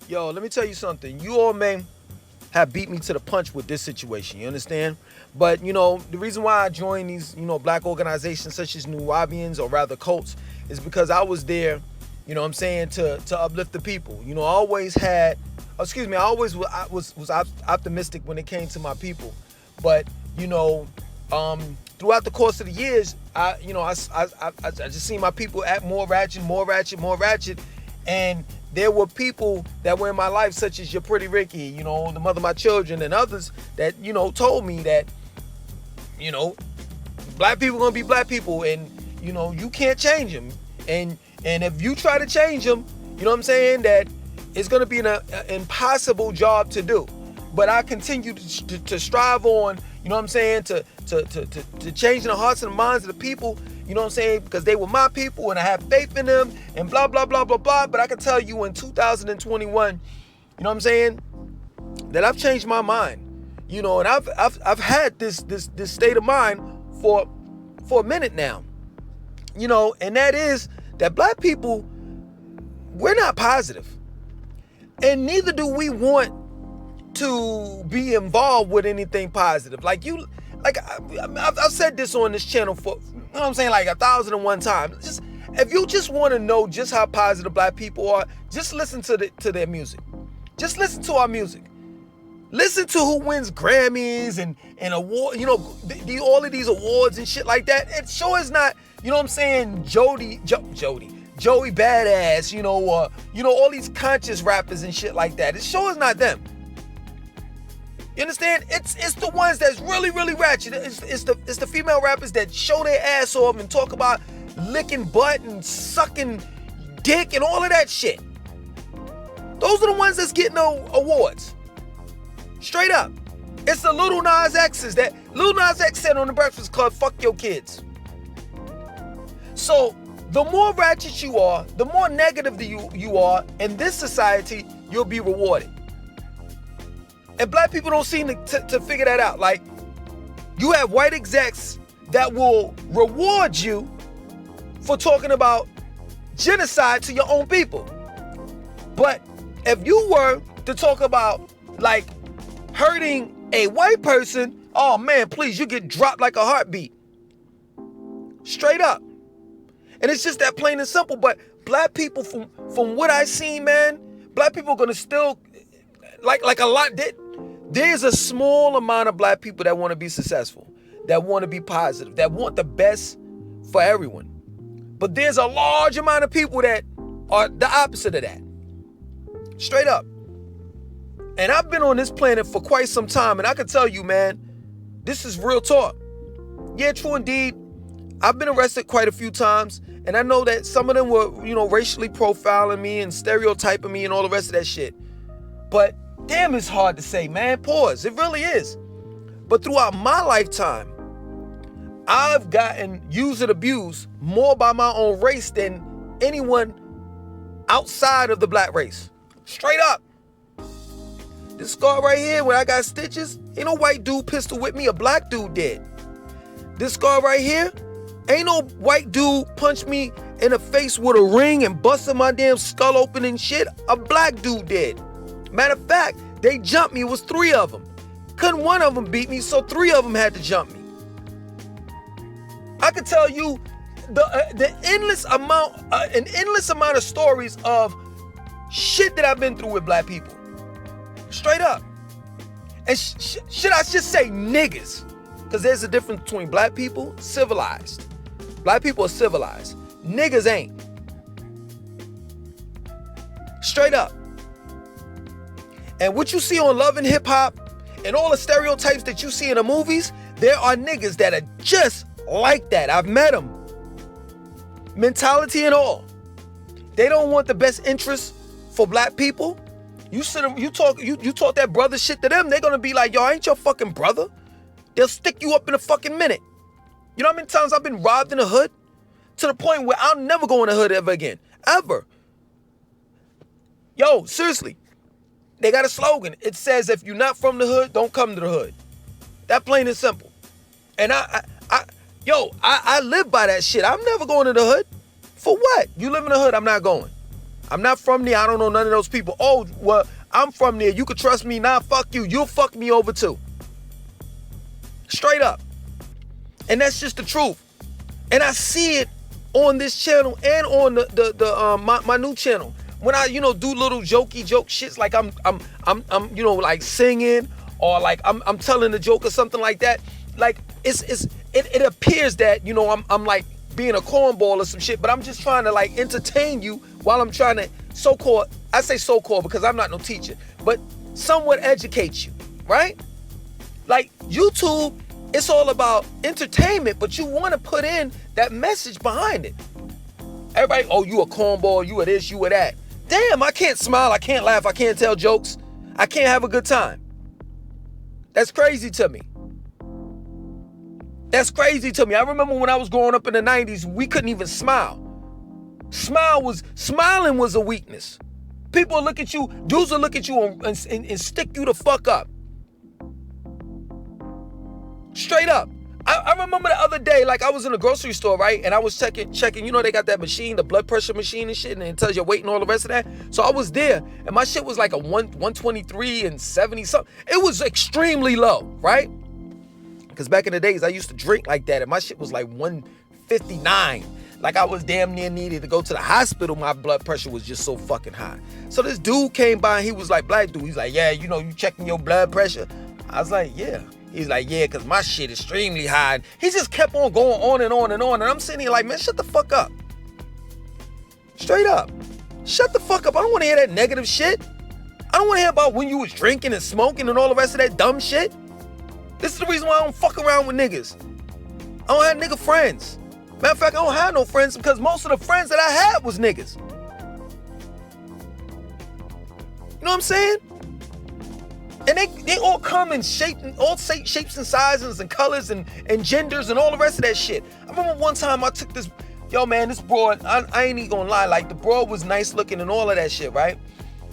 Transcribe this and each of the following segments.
Yo, let me tell you something. You all may have beat me to the punch with this situation. You understand? But the reason why I joined these, black organizations such as Nuwabians, or rather cults, is because I was there, what I'm saying, to uplift the people. I always had, I always was optimistic when it came to my people. But throughout the course of the years, I just seen my people act more ratchet, and there were people that were in my life, such as your Pretty Ricky, the mother of my children, and others that, told me that, black people gonna be black people, and, you can't change them. And if you try to change them, what I'm saying, that it's gonna be an impossible job to do. But I continue to strive on, what I'm saying, to change the hearts and the minds of the people, what I'm saying, because they were my people and I have faith in them and blah, blah, blah, blah, blah. But I can tell you in 2021, what I'm saying, that I've changed my mind, and I've had this state of mind for a minute now, and that is that black people, we're not positive, and neither do we want to be involved with anything positive. I've said this on this channel for, like 1,001 times. Just, if you just want to know just how positive black people are, just listen to their music. Just listen to our music. Listen to who wins Grammys and award, all of these awards and shit like that. It sure is not, Joey Badass, all these conscious rappers and shit like that. It sure is not them. You understand? It's the ones that's really, really ratchet. It's the female rappers that show their ass off and talk about licking butt and sucking dick and all of that shit. Those are the ones that's getting awards. Straight up. It's the Lil Nas X's that Lil Nas X said on the Breakfast Club, fuck your kids. So the more ratchet you are, the more negative you are in this society, you'll be rewarded. And black people don't seem to figure that out. Like, you have white execs that will reward you for talking about genocide to your own people. But if you were to talk about, like, hurting a white person, oh man, please, you get dropped like a heartbeat. Straight up. And it's just that plain and simple. But black people, from what I seen, man, black people are gonna still, like a lot did. There's a small amount of black people that want to be successful, that want to be positive, that want the best for everyone. But there's a large amount of people that are the opposite of that. Straight up. And I've been on this planet for quite some time, and I can tell you, man, this is real talk. Yeah, true indeed. I've been arrested quite a few times, and I know that some of them were, racially profiling me and stereotyping me and all the rest of that shit. But damn, it's hard to say, man. Pause. It really is. But throughout my lifetime, I've gotten used and abused more by my own race than anyone outside of the black race. Straight up. This scar right here, where I got stitches, ain't no white dude pistol whipped me, a black dude did. This scar right here, ain't no white dude punched me in the face with a ring and busted my damn skull open and shit. A black dude did. Matter of fact, they jumped me. It was 3 of them. Couldn't one of them beat me, so 3 of them had to jump me. I could tell you the endless amount of stories of shit that I've been through with black people. Straight up. And should I just say niggas? Because there's a difference between black people, civilized. Black people are civilized. Niggas ain't. Straight up. And what you see on Love and Hip Hop and all the stereotypes that you see in the movies, there are niggas that are just like that. I've met them. Mentality and all. They don't want the best interest for black people. You talk that brother shit to them, they're gonna be like, yo, I ain't your fucking brother. They'll stick you up in a fucking minute. You know how many times I've been robbed in the hood? To the point where I'll never go in the hood ever again. Ever. Yo, seriously. They got a slogan. It says, if you're not from the hood, don't come to the hood. That plain and simple. And I live by that shit. I'm never going to the hood. For what? You live in the hood, I'm not going. I'm not from there. I don't know none of those people. Oh, well, I'm from there. You can trust me. Nah, fuck you. You'll fuck me over too. Straight up. And that's just the truth. And I see it on this channel and on my new channel. When I, do little joke shits, like I'm like singing, or like I'm telling a joke or something like that. Like it appears that, I'm like being a cornball or some shit, but I'm just trying to like entertain you while I'm trying to I say so-called because I'm not no teacher, but somewhat educate you, right? Like YouTube, it's all about entertainment, but you want to put in that message behind it. Everybody, oh, you a cornball, you a this, you a that. Damn, I can't smile, I can't laugh, I can't tell jokes, I can't have a good time. That's crazy to me. That's crazy to me. I remember when I was growing up in the 90s, we couldn't even smile. Smiling was a weakness. People will look at you, dudes will look at you and stick you the fuck up. Straight up. I remember the other day, like I was in a grocery store, right? And I was checking, they got that machine, the blood pressure machine and shit, and it tells your weight and all the rest of that. So I was there, and my shit was like a 123 and 70 something. It was extremely low, right? Because back in the days, I used to drink like that, and my shit was like 159. Like I was damn near needed to go to the hospital. My blood pressure was just so fucking high. So this dude came by, and he was like, black dude, he's like, yeah, you checking your blood pressure? I was like, yeah. He's like, yeah, because my shit is extremely high. And he just kept on going on and on and on. And I'm sitting here like, man, shut the fuck up. Straight up. Shut the fuck up. I don't want to hear that negative shit. I don't want to hear about when you was drinking and smoking and all the rest of that dumb shit. This is the reason why I don't fuck around with niggas. I don't have nigga friends. Matter of fact, I don't have no friends because most of the friends that I had was niggas. You know what I'm saying? And they all come in all shapes and sizes and colors and genders and all the rest of that shit. I remember one time I took this, this broad, I ain't even gonna lie, like the broad was nice looking and all of that shit, right?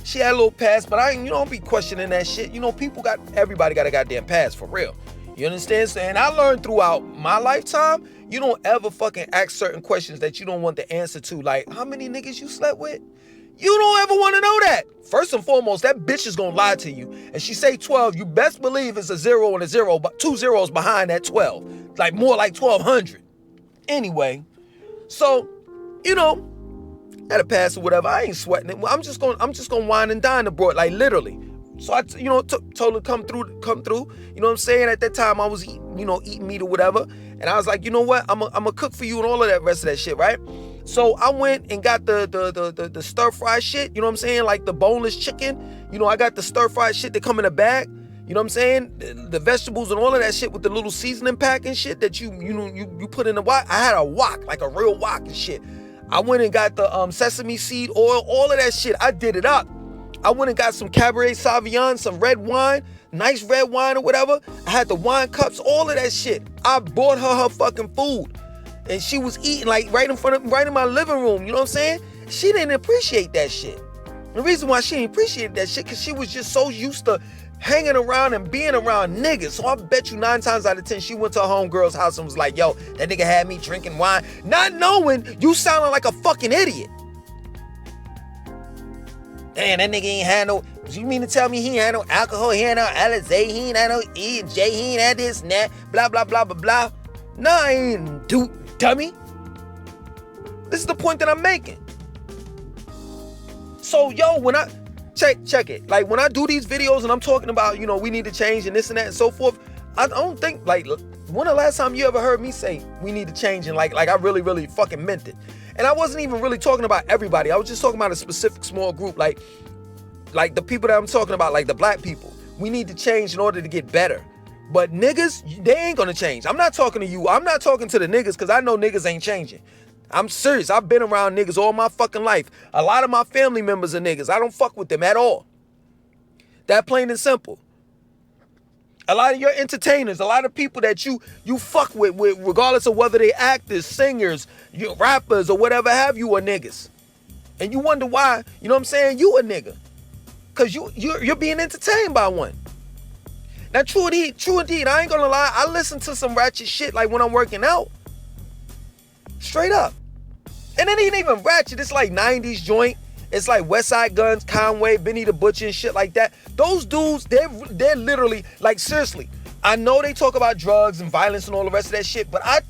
She had a little pass, but I ain't, don't be questioning that shit. Everybody got a goddamn pass, for real. You understand? And I learned throughout my lifetime, you don't ever fucking ask certain questions that you don't want the answer to. Like, how many niggas you slept with? You don't ever want to know that. First and foremost, that bitch is going to lie to you. And she say 12, you best believe it's a 0 and a 0, but 2 zeros behind that 12. Like more like 1,200. Anyway, so, had a pass or whatever. I ain't sweating it. I'm just going to wine and dine the broad, like literally. So I, told her come through. You know what I'm saying? At that time, I was eating meat or whatever. And I was like, you know what? I'm gonna cook for you and all of that rest of that shit, right? So I went and got the stir fry shit. You know what I'm saying? Like the boneless chicken. I got the stir fry shit that come in a bag. You know what I'm saying? The vegetables and all of that shit with the little seasoning pack and shit that you put in the wok. I had a wok, like a real wok and shit. I went and got the sesame seed oil, all of that shit. I did it up. I went and got some Cabernet Sauvignon, some red wine, nice red wine or whatever. I had the wine cups, all of that shit. I bought her fucking food. And she was eating like right in my living room. You know what I'm saying? She didn't appreciate that shit. The reason why she didn't appreciate that shit, because she was just so used to hanging around and being around niggas. So I bet you 9 times out of 10, she went to her homegirl's house and was like, yo, that nigga had me drinking wine. Not knowing you sounding like a fucking idiot. Damn, that nigga ain't had no, you mean to tell me he ain't had no alcohol, he ain't had no Alizé, he ain't had no E and J, he ain't had this and that, blah, blah, blah, blah, blah. No, I ain't dummy. This is the point that I'm making. So, when I, check it. Like, when I do these videos and I'm talking about, we need to change and this and that and so forth, I don't think, like, when the last time you ever heard me say we need to change and like I really, really fucking meant it? And I wasn't even really talking about everybody. I was just talking about a specific small group, like the people that I'm talking about, like the black people. We need to change in order to get better. But niggas, they ain't gonna change. I'm not talking to you. I'm not talking to the niggas because I know niggas ain't changing. I'm serious. I've been around niggas all my fucking life. A lot of my family members are niggas. I don't fuck with them at all. That plain and simple. A lot of your entertainers, a lot of people that you fuck with regardless of whether they actors, singers, rappers, or whatever have you, are niggas. And you wonder why, you know what I'm saying, you a nigga. Because you're being entertained by one. Now, true indeed, I ain't gonna lie, I listen to some ratchet shit like when I'm working out. Straight up. And it ain't even ratchet, it's like 90s joint. It's like Westside Guns, Conway, Benny the Butcher and shit like that. Those dudes, they're literally, like, seriously. I know they talk about drugs and violence and all the rest of that shit, but I'm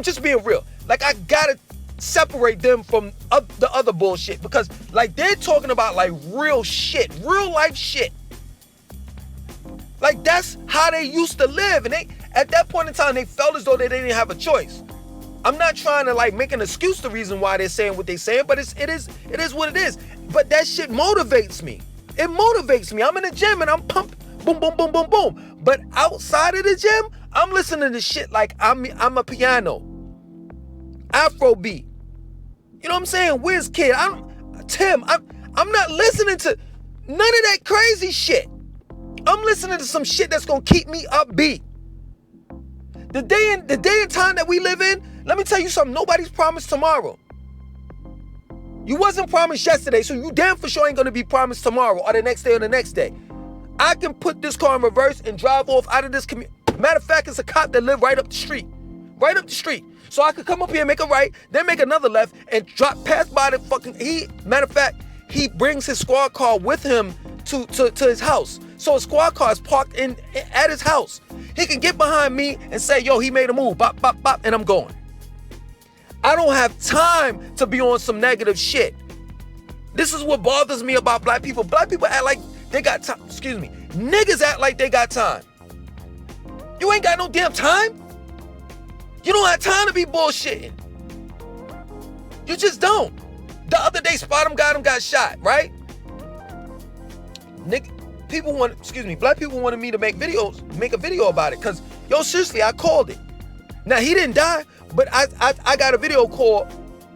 just being real. Like, I gotta separate them from the other bullshit, because, like, they're talking about, like, real shit, real life shit. Like, that's how they used to live, and at that point in time, they felt as though they didn't have a choice. I'm not trying to, like, make an excuse the reason why they're saying what they're saying, but it is what it is. But that shit motivates me. It motivates me. I'm in the gym and I'm pumped, boom, boom, boom, boom, boom. But outside of the gym, I'm listening to shit like I'm a piano, Afrobeat. You know what I'm saying? Wizkid. I'm not listening to none of that crazy shit. I'm listening to some shit that's gonna keep me upbeat. The day and time that we live in, let me tell you something, nobody's promised tomorrow. You wasn't promised yesterday, so you damn for sure ain't gonna be promised tomorrow or the next day or the next day. I can put this car in reverse and drive off out of this community. Matter of fact, it's a cop that live right up the street. Right up the street. So I could come up here and make a right, then make another left and pass by the fucking, matter of fact, he brings his squad car with him to his house. So a squad car is parked at his house. He can get behind me and say, yo, he made a move, bop, bop, bop, and I'm going. I don't have time to be on some negative shit. This is what bothers me about black people. Black people act like they got time. Excuse me. Niggas act like they got time. You ain't got no damn time. You don't have time to be bullshitting. You just don't. The other day, got shot, right? Black people wanted me to make a video about it, because, yo, seriously, I called it. Now, he didn't die, but I got a video called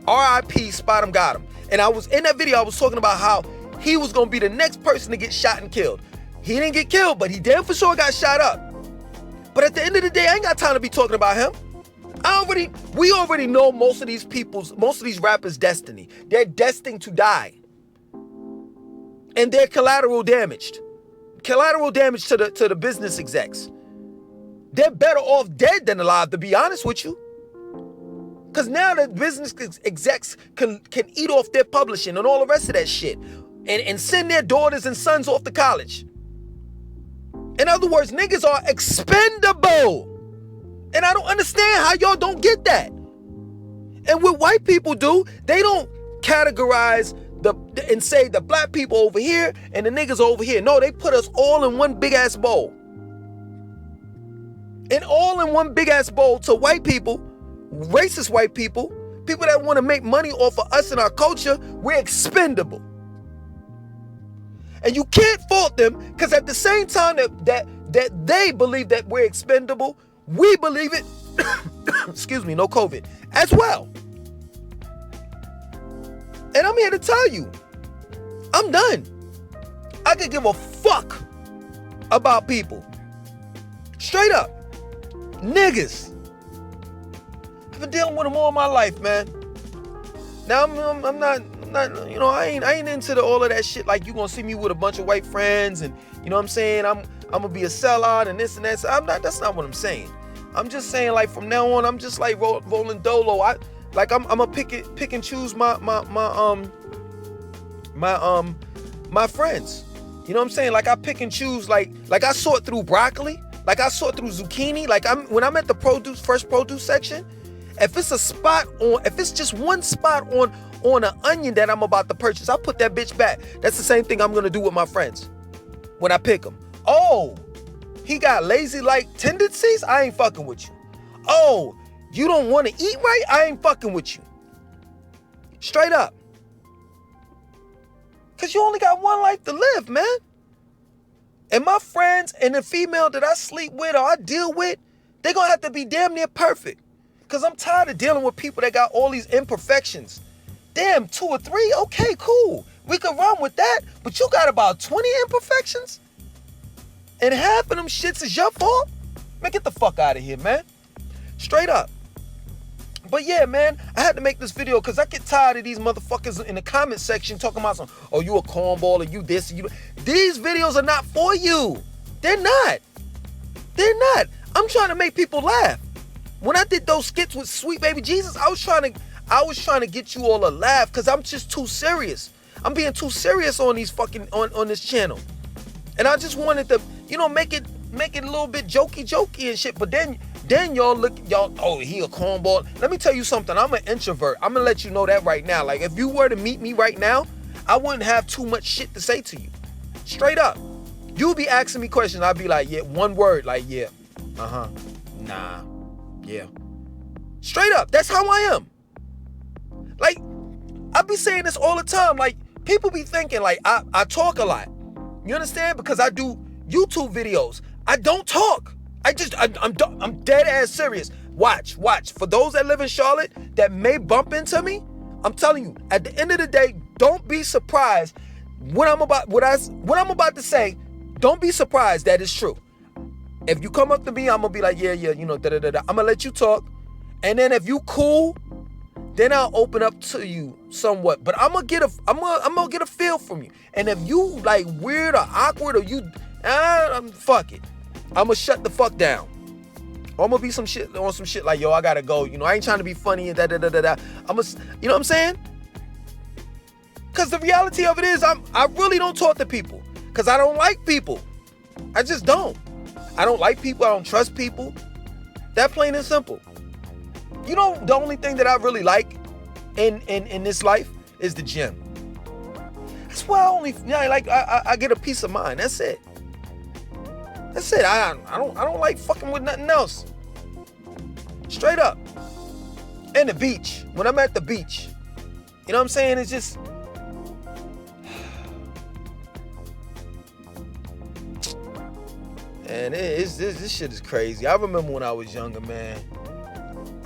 R.I.P. Spot him got him. And I was in that video, I was talking about how he was going to be the next person to get shot and killed. He didn't get killed, but he damn for sure got shot up. But at the end of the day, I ain't got time to be talking about him. We already know most of these rappers' destiny. They're destined to die. And they're collateral damaged. Collateral damage to the business execs. They're better off dead than alive, to be honest with you. Because now the business execs can eat off their publishing and all the rest of that shit. And send their daughters and sons off to college. In other words, niggas are expendable. And I don't understand how y'all don't get that. And what white people do, they don't categorize and say the black people over here and the niggas over here. No, they put us all in one big ass bowl. And all in one big ass bowl to white people, racist white people, people that want to make money off of us and our culture, we're expendable. And you can't fault them, because at the same time that they believe that we're expendable, we believe it, excuse me, no COVID, as well. And I'm here to tell you, I'm done. I could give a fuck about people. Straight up. Niggas. I've been dealing with them all my life, man. Now I'm not, you know, I ain't into all of that shit like you gonna see me with a bunch of white friends and, you know what I'm saying, I'm gonna be a sellout and this and that. So that's not what I'm saying. I'm just saying, like, from now on, I'm just like rolling dolo. I'm gonna pick and choose my friends. You know what I'm saying? Like, I pick and choose, like I sort through broccoli, like I sort through zucchini. Like, when I'm at the fresh produce section, if it's just one spot on an onion that I'm about to purchase, I put that bitch back. That's the same thing I'm gonna do with my friends when I pick them. Oh, he got lazy-like tendencies? I ain't fucking with you. Oh, you don't want to eat right? I ain't fucking with you. Straight up. Because you only got one life to live, man. And my friends and the female that I sleep with or I deal with, they're going to have to be damn near perfect. Because I'm tired of dealing with people that got all these imperfections. Damn, 2 or 3? Okay, cool. We could run with that. But you got about 20 imperfections? And half of them shits is your fault? Man, get the fuck out of here, man. Straight up. But yeah, man, I had to make this video because I get tired of these motherfuckers in the comment section talking about some, oh, you a cornball, or you this, or you. These videos are not for you. They're not. They're not. I'm trying to make people laugh. When I did those skits with Sweet Baby Jesus, I was trying I was trying to get you all to laugh because I'm just too serious. I'm being too serious on these fucking on this channel. And I just wanted to, make it a little bit jokey and shit. But then y'all, oh, he a cornball. Let me tell you something. I'm an introvert. I'm gonna let you know that right now. Like, if you were to meet me right now, I wouldn't have too much shit to say to you. Straight up. You'll be asking me questions. I'll be like, yeah, one word, like, yeah, nah, yeah. Straight up. That's how I am. Like, I be saying this all the time. Like, people be thinking, like, I talk a lot. You understand? Because I do YouTube videos. I don't talk. I'm dead ass serious. Watch. For those that live in Charlotte that may bump into me, I'm telling you, at the end of the day, don't be surprised what I'm about to say. Don't be surprised that it's true. If you come up to me, I'm gonna be like, yeah, I'm gonna let you talk, and then if you cool, then I'll open up to you somewhat. But I'm gonna get a feel from you. And if you like weird or awkward or you, fuck it, I'm gonna shut the fuck down. Or I'm gonna be some shit like, yo, I gotta go. I ain't trying to be funny and I'm gonna, you know what I'm saying? Cause the reality of it is, I really don't talk to people. Cause I don't like people. I just don't. I don't like people. I don't trust people. That plain and simple. The only thing that I really like in this life is the gym. That's why I get a peace of mind. That's it. I don't like fucking with nothing else. Straight up. And the beach. When I'm at the beach, you know what I'm saying? It's just, man, this shit is crazy. I remember when I was younger, man.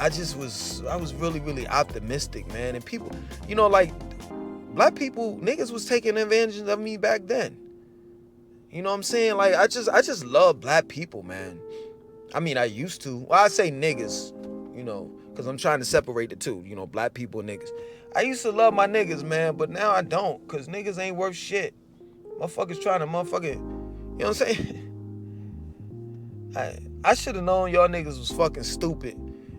I was really, really optimistic, man. And people, like, black people, niggas was taking advantage of me back then. You know what I'm saying? Like, I just love black people, man. I mean, I used to. Well, I say niggas, because I'm trying to separate the two, black people and niggas. I used to love my niggas, man, but now I don't, because niggas ain't worth shit. Motherfuckers trying to you know what I'm saying? I should have known y'all niggas was fucking stupid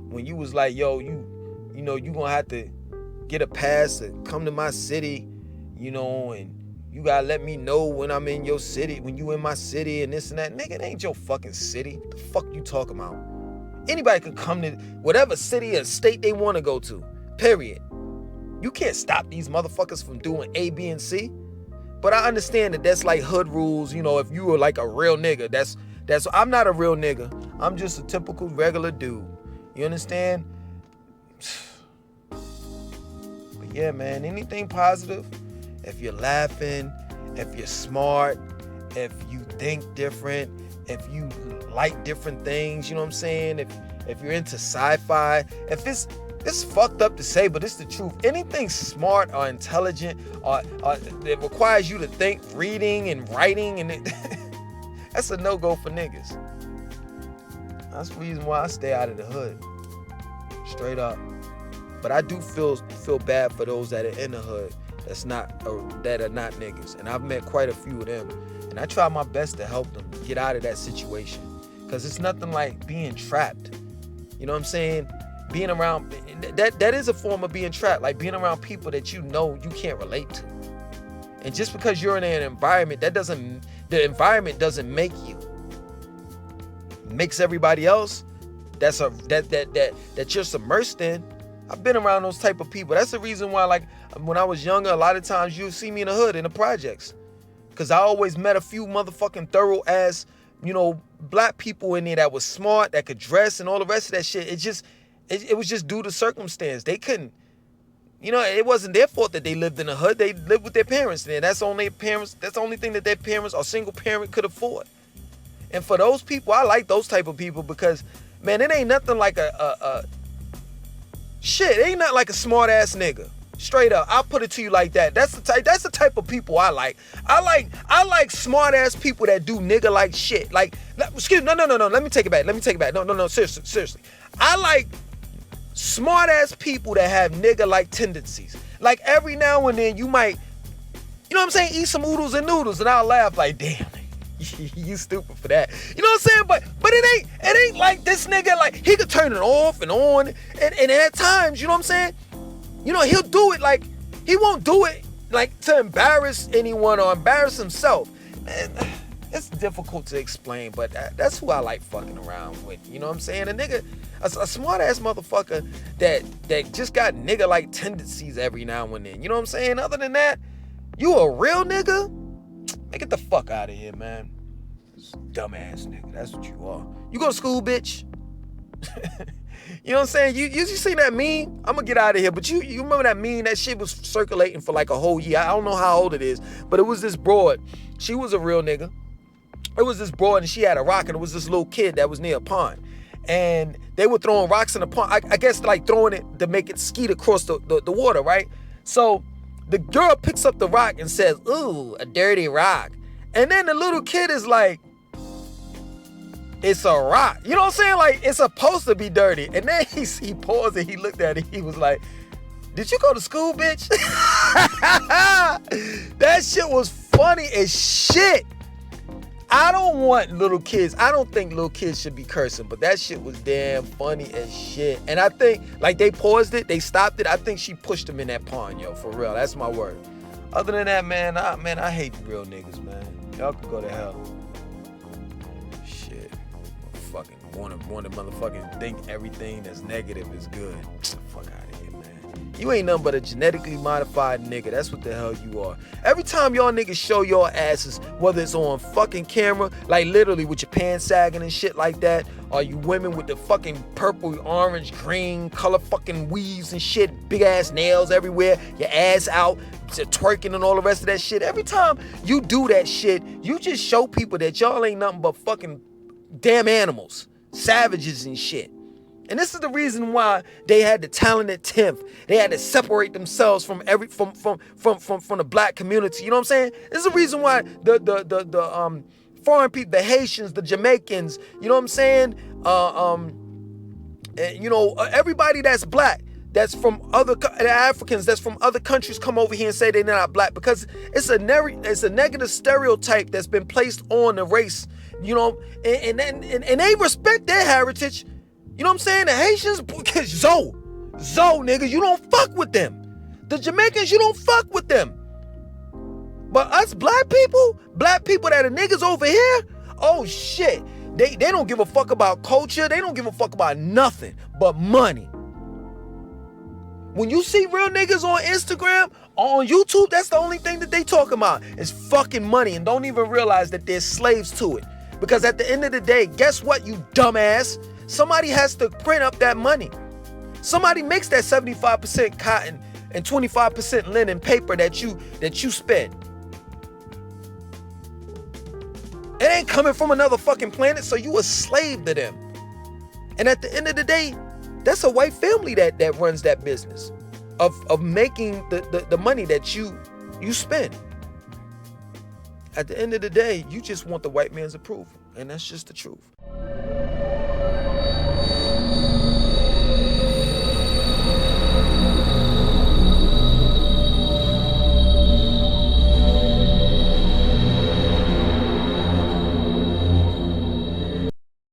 when you was like, yo, you gonna have to get a pass to come to my city, and you gotta let me know when I'm in your city, when you in my city and this and that. Nigga, it ain't your fucking city. What the fuck you talking about? Anybody can come to whatever city or state they want to go to, period. You can't stop these motherfuckers from doing A, B, and C. But I understand that that's like hood rules, if you were like a real nigga. That's I'm not a real nigga. I'm just a typical regular dude. You understand? But yeah, man, anything positive, if you're laughing, if you're smart, if you think different, if you like different things, you know what I'm saying? If you're into sci-fi, if it's fucked up to say, but it's the truth. Anything smart or intelligent or that requires you to think, reading and writing, and that's a no-go for niggas. That's the reason why I stay out of the hood. Straight up. But I do feel bad for those that are in the hood that are not niggas. And I've met quite a few of them. And I try my best to help them get out of that situation. Because it's nothing like being trapped. You know what I'm saying? Being around, that is a form of being trapped. Like being around people that you can't relate to. And just because you're in an environment, the environment doesn't make you. It makes everybody else that you're submersed in. I've been around those type of people. That's the reason why, like, when I was younger, a lot of times you'll see me in the hood, in the projects. Because I always met a few motherfucking thorough ass, black people in there that was smart, that could dress and all the rest of that shit. It was just due to circumstance. They couldn't, it wasn't their fault that they lived in the hood. They lived with their parents there. That's the only thing that their parents or single parent could afford. And for those people, I like those type of people because, man, it ain't nothing like it ain't nothing like a smart ass nigga. Straight up, I'll put it to you like that. That's the type of people I like. I like smart ass people that do nigga like shit. Like, excuse me, no. Let me take it back. No. Seriously. I like smart ass people that have nigga like tendencies. Like every now and then you might, eat some oodles and noodles, and I'll laugh like, damn, you stupid for that. You know what I'm saying? But it ain't like this nigga, like he could turn it off and on, and at times, you know what I'm saying? You know, he'll do it like, he won't do it like to embarrass anyone or embarrass himself. Man, it's difficult to explain, but that's who I like fucking around with. You know what I'm saying? A nigga, a smart ass motherfucker that just got nigga like tendencies every now and then. You know what I'm saying? Other than that, you a real nigga? Man, get the fuck out of here, man. Dumbass nigga, that's what you are. You go to school, bitch. You know what I'm saying? You seen that meme? I'm gonna get out of here, but you remember that meme? That shit was circulating for like a whole year. I don't know how old it is, but it was this broad. She was a real nigga. It was this broad and she had a rock, and it was this little kid that was near a pond. And they were throwing rocks in the pond. I guess like throwing it to make it skeet across the water, right? So the girl picks up the rock and says, "Ooh, a dirty rock." And then the little kid is like, "It's a rock." You know what I'm saying? Like, it's supposed to be dirty. And then he paused and he looked at it. He was like, "Did you go to school, bitch?" That shit was funny as shit. I don't want little kids. I don't think little kids should be cursing, but that shit was damn funny as shit. And I think, like, they paused it, they stopped it. I think she pushed them in that pond, yo, for real. That's my word. Other than that, man, I hate real niggas, man. Y'all can go to hell. Shit. Fucking want to motherfucking think everything that's negative is good. Fuck out of here, man. You ain't nothing but a genetically modified nigga. That's what the hell you are. Every time y'all niggas show your asses, whether it's on fucking camera, like literally with your pants sagging and shit like that, or you women with the fucking purple, orange, green color fucking weaves and shit, big ass nails everywhere, your ass out, twerking and all the rest of that shit. Every time you do that shit, you just show people that y'all ain't nothing but fucking damn animals, savages and shit. And this is the reason why they had the talented 10th. They had to separate themselves from the black community. You know what I'm saying? This is the reason why the foreign people, the Haitians, the Jamaicans, you know what I'm saying? Everybody that's black, that's from the Africans, that's from other countries come over here and say they're not black, because it's a negative stereotype that's been placed on the race, you know, and they respect their heritage. You know what I'm saying? The Haitians, Zoe, nigga, you don't fuck with them. The Jamaicans, you don't fuck with them. But us black people that are niggas over here, oh shit. They don't give a fuck about culture. They don't give a fuck about nothing but money. When you see real niggas on Instagram or on YouTube, that's the only thing that they talk about is fucking money, and don't even realize that they're slaves to it. Because at the end of the day, guess what, you dumbass? Somebody has to print up that money. Somebody makes that 75% cotton and 25% linen paper that you spend. It ain't coming from another fucking planet, so you a slave to them. And at the end of the day, that's a white family that runs that business of making the money that you spend. At the end of the day, you just want the white man's approval, and that's just the truth.